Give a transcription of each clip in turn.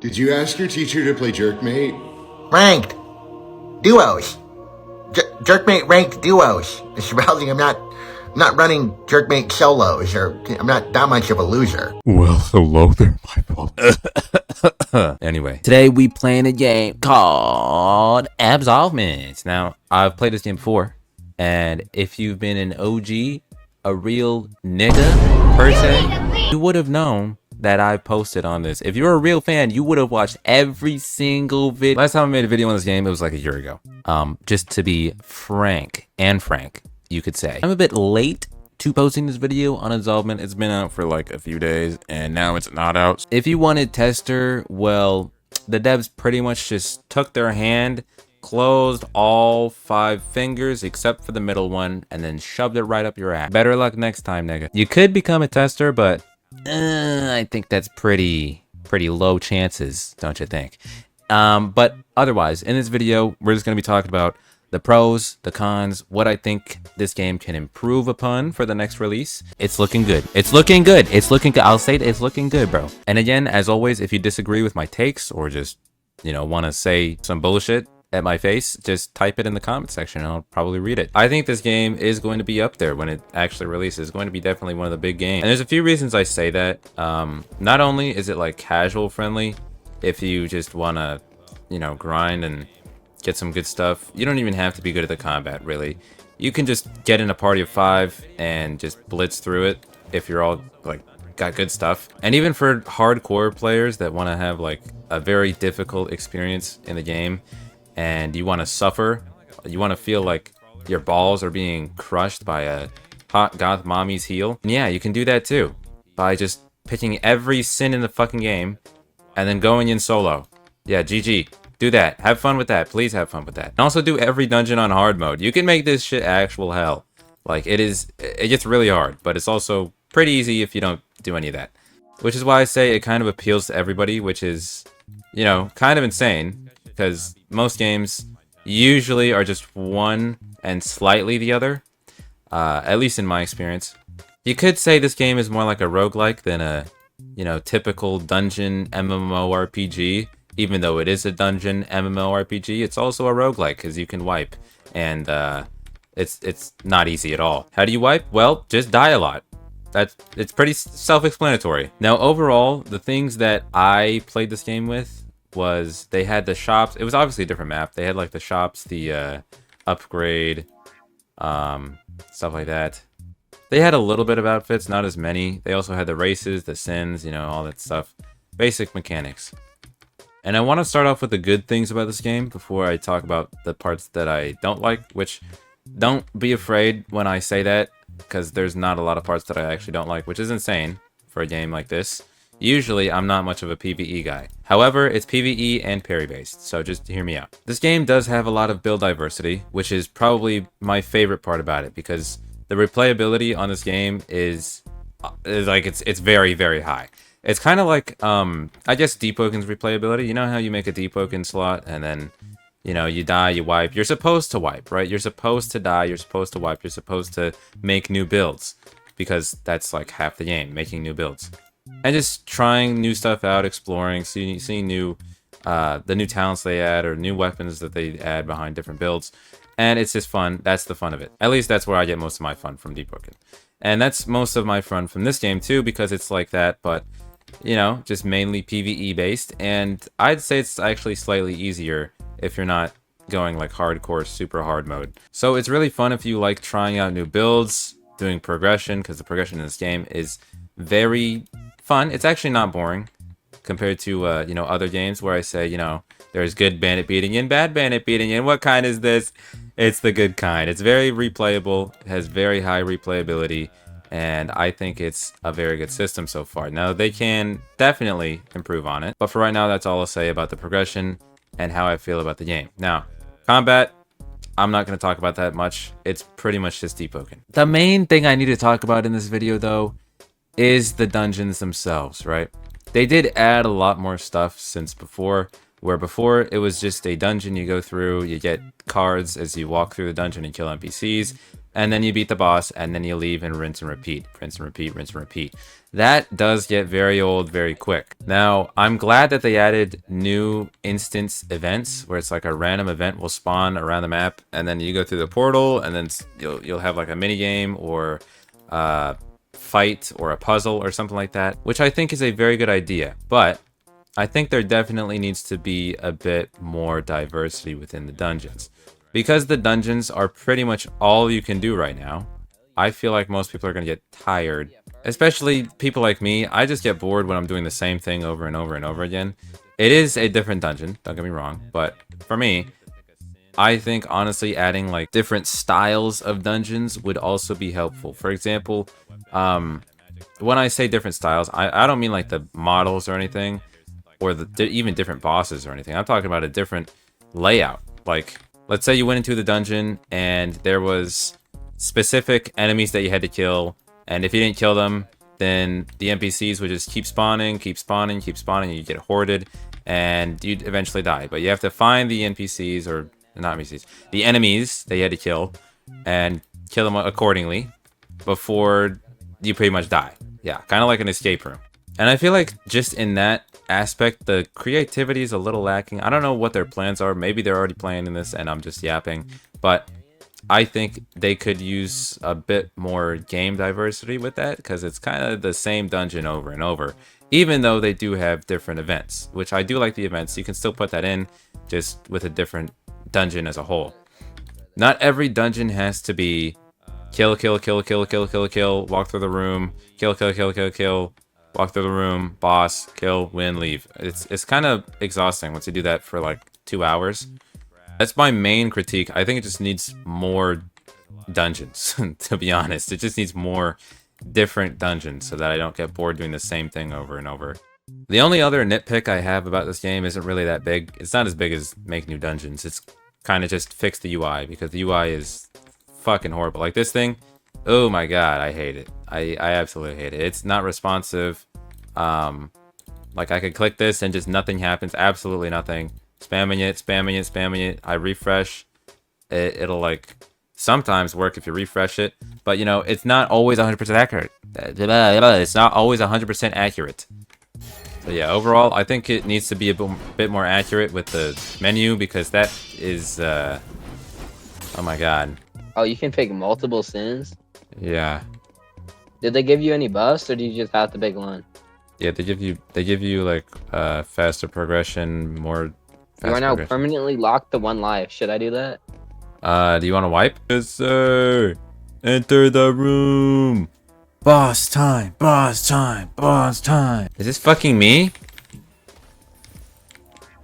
Did you ask your teacher to play Jerkmate? Ranked. Duos. Jerkmate ranked duos. Mr. Rousing, I'm not running Jerkmate solos, or I'm not that much of a loser. Well, hello there, my fault. Anyway, today we playing a game called Absolvement. Now, I've played this game before, and if you've been an OG, a real nigga per se, you would have known that I posted on this. If you're a real fan, you would have watched every single video. Last time I made a video on this game, it was like a year ago. Just to be frank, you could say. I'm a bit late to posting this video on Absolvement. It's been out for like a few days, and now it's not out. If you wanted tester, well, the devs pretty much just took their hand, closed all 5 fingers except for the middle one, and then shoved it right up your ass. Better luck next time, nigga. You could become a tester, but I think that's pretty low chances, don't you think? But otherwise, in this video, we're just going to be talking about the pros, the cons, what I think this game can improve upon for the next release. It's looking good. It's looking good. It's looking good. I'll say it, it's looking good, bro. And again, as always, if you disagree with my takes or just, want to say some bullshit at my face, just type it in the comment section and I'll probably read it. I think this game is going to be up there when it actually releases. It's going to be definitely one of the big games. And there's a few reasons I say that. Not only is it like casual friendly, if you just want to, grind and get some good stuff. You don't even have to be good at the combat, really. You can just get in a party of 5 and just blitz through it if you're all like got good stuff. And even for hardcore players that want to have like a very difficult experience in the game and you want to suffer, you want to feel like your balls are being crushed by a hot goth mommy's heel. And yeah, you can do that too by just picking every sin in the fucking game and then going in solo. Yeah, GG. Do that. Have fun with that. Please have fun with that. And also do every dungeon on hard mode. You can make this shit actual hell. Like, it gets really hard, but it's also pretty easy if you don't do any of that. Which is why I say it kind of appeals to everybody, which is, kind of insane. Because most games usually are just one and slightly the other. At least in my experience. You could say this game is more like a roguelike than a, typical dungeon MMORPG. Even though it is a dungeon MMORPG, it's also a roguelike because you can wipe, and it's not easy at all. How do you wipe? Well, just die a lot. It's pretty self-explanatory. Now, overall, the things that I played this game with was they had the shops. It was obviously a different map. They had like the shops, the upgrade, stuff like that. They had a little bit of outfits, not as many. They also had the races, the sins, all that stuff. Basic mechanics. And I want to start off with the good things about this game before I talk about the parts that I don't like, which don't be afraid when I say that, because there's not a lot of parts that I actually don't like, which is insane for a game like this. Usually, I'm not much of a PvE guy. However, it's PvE and parry-based, so just hear me out. This game does have a lot of build diversity, which is probably my favorite part about it, because the replayability on this game is like, it's very, very high. It's kind of like, I guess Deepoken's replayability. You know how you make a Deepoken slot and then, you die, you wipe. You're supposed to wipe, right? You're supposed to die, you're supposed to wipe, you're supposed to make new builds. Because that's like half the game, making new builds. And just trying new stuff out, exploring, seeing new, the new talents they add or new weapons that they add behind different builds. And it's just fun. That's the fun of it. At least that's where I get most of my fun from Deepoken. And that's most of my fun from this game too, because it's like that, but just mainly PvE based, and I'd say it's actually slightly easier if you're not going like hardcore super hard mode. So it's really fun if you like trying out new builds, doing progression, because the progression in this game is very fun. It's actually not boring compared to other games where I say there's good bandit beating and bad bandit beating, and what kind is this? It's the good kind. It's very replayable, has very high replayability, and I think it's a very good system so far. Now, they can definitely improve on it, but for right now, that's all I'll say about the progression and how I feel about the game. Now, combat, I'm not going to talk about that much. It's pretty much just Deepoken. The main thing I need to talk about in this video, though, is the dungeons themselves, right? They did add a lot more stuff since before, where before it was just a dungeon you go through, you get cards as you walk through the dungeon and kill NPCs. and then you beat the boss, and then you leave and rinse and repeat, rinse and repeat, rinse and repeat. That does get very old very quick. Now, I'm glad that they added new instance events where it's like a random event will spawn around the map, and then you go through the portal, and then you'll have like a mini game or fight or a puzzle or something like that, which I think is a very good idea. But I think there definitely needs to be a bit more diversity within the dungeons. Because the dungeons are pretty much all you can do right now, I feel like most people are going to get tired. Especially people like me, I just get bored when I'm doing the same thing over and over and over again. It is a different dungeon, don't get me wrong, but for me, I think honestly adding like different styles of dungeons would also be helpful. For example, when I say different styles, I don't mean like the models or anything, or even different bosses or anything. I'm talking about a different layout. Like, let's say you went into the dungeon and there was specific enemies that you had to kill, and if you didn't kill them, then the NPCs would just keep spawning, keep spawning, keep spawning, and you get hoarded, and you'd eventually die. But you have to find the NPCs, or not NPCs, the enemies that you had to kill, and kill them accordingly before you pretty much die. Yeah, kind of like an escape room. And I feel like just in that aspect, the creativity is a little lacking. I don't know what their plans are. Maybe they're already playing in this and I'm just yapping. But I think they could use a bit more game diversity with that, because it's kind of the same dungeon over and over, even though they do have different events, which I do like the events. You can still put that in just with a different dungeon as a whole. Not every dungeon has to be kill, kill, kill, kill, kill, kill, kill, walk through the room, kill, kill, kill, kill, kill, walk through the room, boss, kill, win, leave. It's kind of exhausting once you do that for like 2 hours. That's my main critique. I think it just needs more dungeons, to be honest. It just needs more different dungeons so that I don't get bored doing the same thing over and over. The only other nitpick I have about this game isn't really that big. It's not as big as make new dungeons. It's kind of just fix the UI, because the UI is fucking horrible. Like this thing, oh my god, I hate it. I absolutely hate it. It's not responsive. Like I could click this and just nothing happens. Absolutely nothing. Spamming it, spamming it, spamming it. I refresh. It'll like sometimes work if you refresh it, but you know, it's not always 100% accurate. It's not always 100% accurate. So yeah, overall, I think it needs to be a bit more accurate with the menu, because that is, oh my god. Oh, you can pick multiple sins? Yeah. Did they give you any buffs, or did you just have to pick one? Yeah, they give you like faster progression, more. You are now permanently locked to 1 life. Should I do that? Do you want to wipe? Yes, sir. Enter the room. Boss time. Boss time. Boss time. Is this fucking me?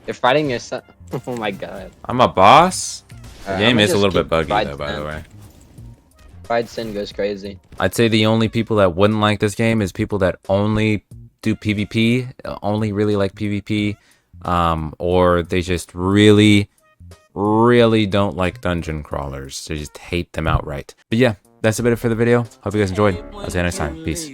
You're fighting yourself. Oh my god. I'm a boss? The game is a little bit buggy fried though, by the way. Fried Sin goes crazy. I'd say the only people that wouldn't like this game is people that only do PvP, only really like PvP, or they just really don't like dungeon crawlers. They just hate them outright. But yeah, that's about it for the video. Hope you guys enjoyed. I'll see you next time. Peace.